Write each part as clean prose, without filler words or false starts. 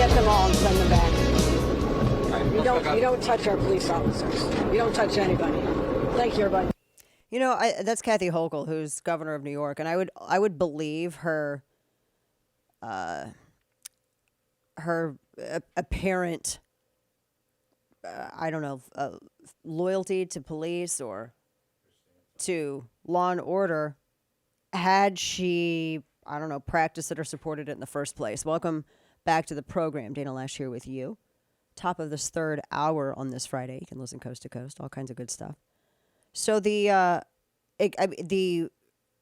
get them all and send them back. You don't touch our police officers. You don't touch anybody. Thank you, everybody. You know, that's Kathy Hochul, who's governor of New York, and I would believe her apparent I don't know loyalty to police or to law and order had she, I don't know, practiced it or supported it in the first place. Welcome back to the program. Dana Loesch here with you. Top of this third hour on this Friday. You can listen coast to coast, all kinds of good stuff. So the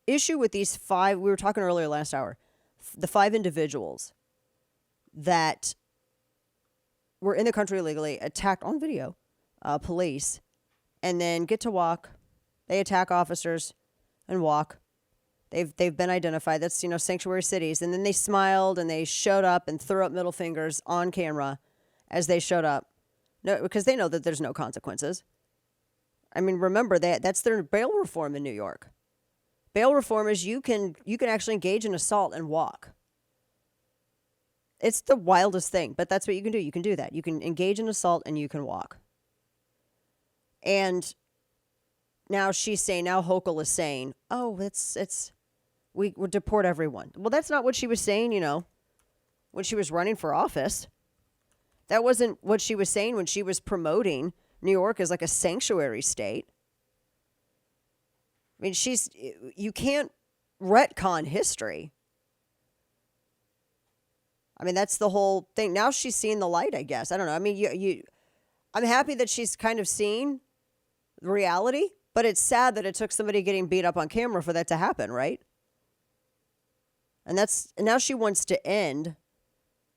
issue with these five, we were talking earlier last hour, the five individuals that were in the country illegally, attacked on video, police, and then get to walk. They attack officers and walk. They've been identified. That's, sanctuary cities. And then they smiled and they showed up and threw up middle fingers on camera as they showed up. No, because they know that there's no consequences. I mean, remember that's their bail reform in New York. Bail reform is you can actually engage in assault and walk. It's the wildest thing, but that's what you can do. You can do that. You can engage in assault and you can walk. And now Hochul is saying, oh, we would deport everyone. Well, that's not what she was saying, when she was running for office. That wasn't what she was saying when she was promoting New York as like a sanctuary state. I mean, you can't retcon history. I mean, that's the whole thing. Now she's seeing the light, I guess. I don't know. I mean, I'm happy that she's kind of seeing reality, but it's sad that it took somebody getting beat up on camera for that to happen, right? And now she wants to end,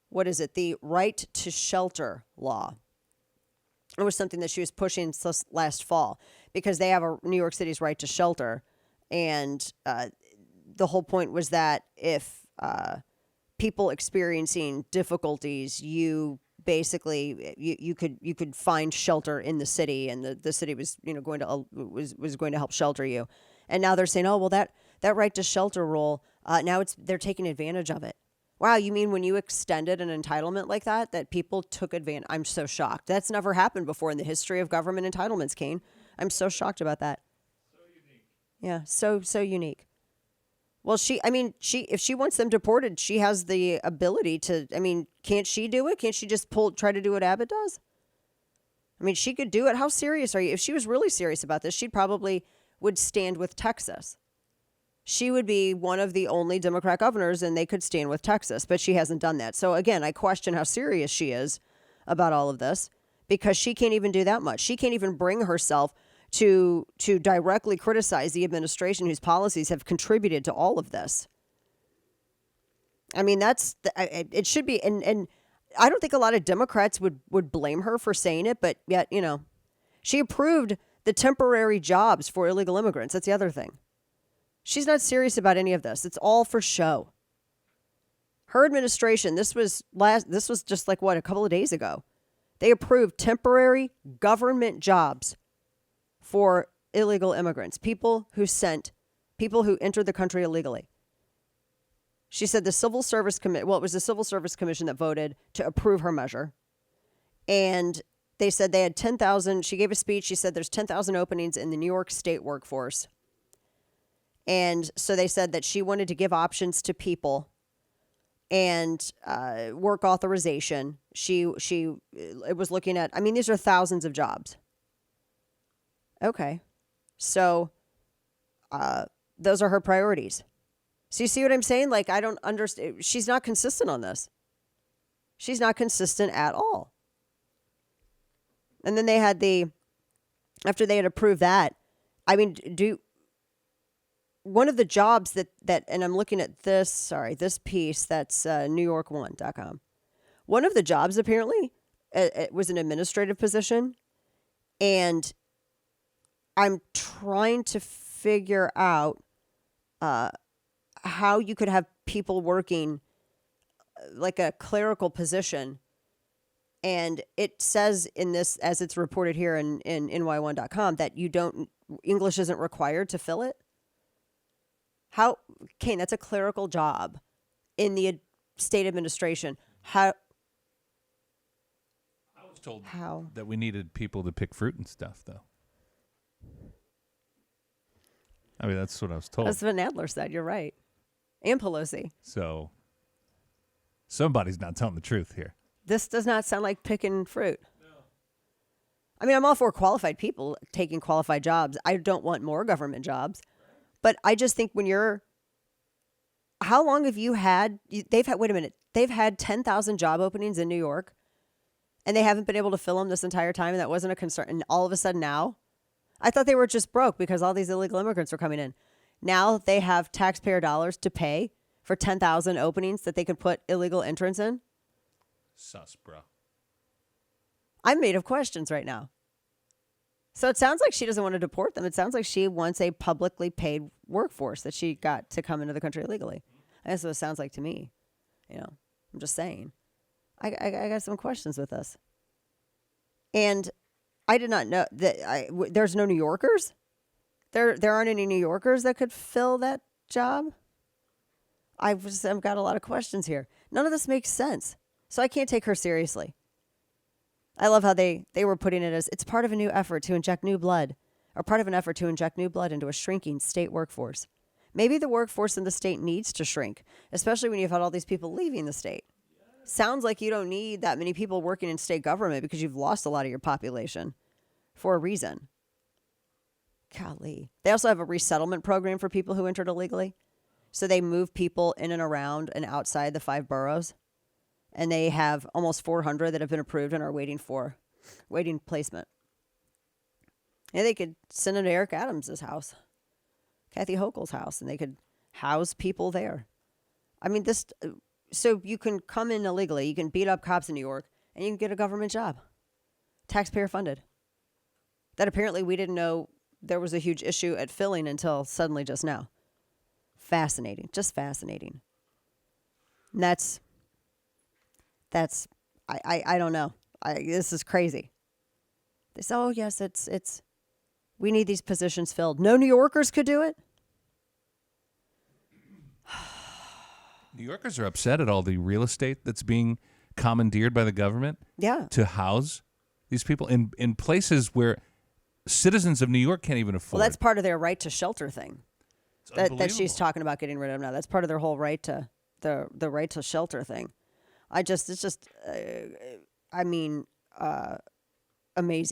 what is it, the right to shelter law. It was something that she was pushing last fall because they have a New York City's right to shelter. And the whole point was that if people experiencing difficulties, you basically you could find shelter in the city, and the city was going to help shelter you. And now they're saying, oh well, that right to shelter rule, now they're taking advantage of it. Wow, you mean when you extended an entitlement like that people took advantage? I'm so shocked. That's never happened before in the history of government entitlements, Kane. I'm so shocked about that. So unique. Yeah, so unique. Well, if she wants them deported, she has the ability to. I mean, can't she do it? Can't she just try to do what Abbott does? I mean, she could do it. How serious are you? If she was really serious about this, she probably would stand with Texas. She would be one of the only Democrat governors, and they could stand with Texas, but she hasn't done that. So again, I question how serious she is about all of this because she can't even do that much. She can't even bring herself to directly criticize the administration whose policies have contributed to all of this. I mean, it should be, and I don't think a lot of Democrats would blame her for saying it, but yet, she approved the temporary jobs for illegal immigrants. That's the other thing. She's not serious about any of this. It's all for show. Her administration, this was just like a couple of days ago. They approved temporary government jobs for illegal immigrants, people who entered the country illegally. She said it was the Civil Service Commission that voted to approve her measure. And they said they had 10,000. She gave a speech. She said there's 10,000 openings in the New York State workforce. And so they said that she wanted to give options to people and work authorization. It was looking at, these are thousands of jobs. Okay. So those are her priorities. So you see what I'm saying? Like, I don't understand. She's not consistent on this. She's not consistent at all. And then they had after they had approved that, one of the jobs that, and I'm looking at this piece, that's NewYork1.com. One of the jobs apparently it was an administrative position, and I'm trying to figure out how you could have people working like a clerical position. And it says in this, as it's reported here in NY1.com, that English isn't required to fill it. How, Kane, that's a clerical job in the state administration. How told How? that we needed people to pick fruit and stuff, though. I mean, that's what I was told. That's what Nadler said. You're right. And Pelosi. So somebody's not telling the truth here. This does not sound like picking fruit. I mean, I'm all for qualified people taking qualified jobs. I don't want more government jobs. But I just think when how long have you had, wait a minute, they've had 10,000 job openings in New York and they haven't been able to fill them this entire time and that wasn't a concern. And all of a sudden now, I thought they were just broke because all these illegal immigrants were coming in. Now they have taxpayer dollars to pay for 10,000 openings that they could put illegal entrants in. Sus, bro. I'm made of questions right now. So it sounds like she doesn't want to deport them. It sounds like she wants a publicly paid workforce that she got to come into the country illegally. That's what it sounds like to me. I'm just saying. I got some questions with this. And I did not know that there's no New Yorkers. There aren't any New Yorkers that could fill that job. I've got a lot of questions here. None of this makes sense. So I can't take her seriously. I love how they were putting it as it's part of a new effort to inject new blood, or part of an effort to inject new blood into a shrinking state workforce. Maybe the workforce in the state needs to shrink, especially when you've had all these people leaving the state. Sounds like you don't need that many people working in state government because you've lost a lot of your population for a reason. Golly. They also have a resettlement program for people who entered illegally. So they move people in and around and outside the 5 boroughs. And they have almost 400 that have been approved and are waiting placement. And they could send them to Eric Adams' house, Kathy Hochul's house, and they could house people there. I mean, so you can come in illegally, you can beat up cops in New York, and you can get a government job, taxpayer funded. That apparently we didn't know there was a huge issue at filling until suddenly just now. Fascinating, just fascinating. And that's I don't know. This is crazy. They say, oh yes, it's we need these positions filled. No New Yorkers could do it. New Yorkers are upset at all the real estate that's being commandeered by the government. Yeah. To house these people in places where citizens of New York can't even afford. Well, that's part of their right to shelter thing. That she's talking about getting rid of now. That's part of their whole right to the right to shelter thing. Amazing.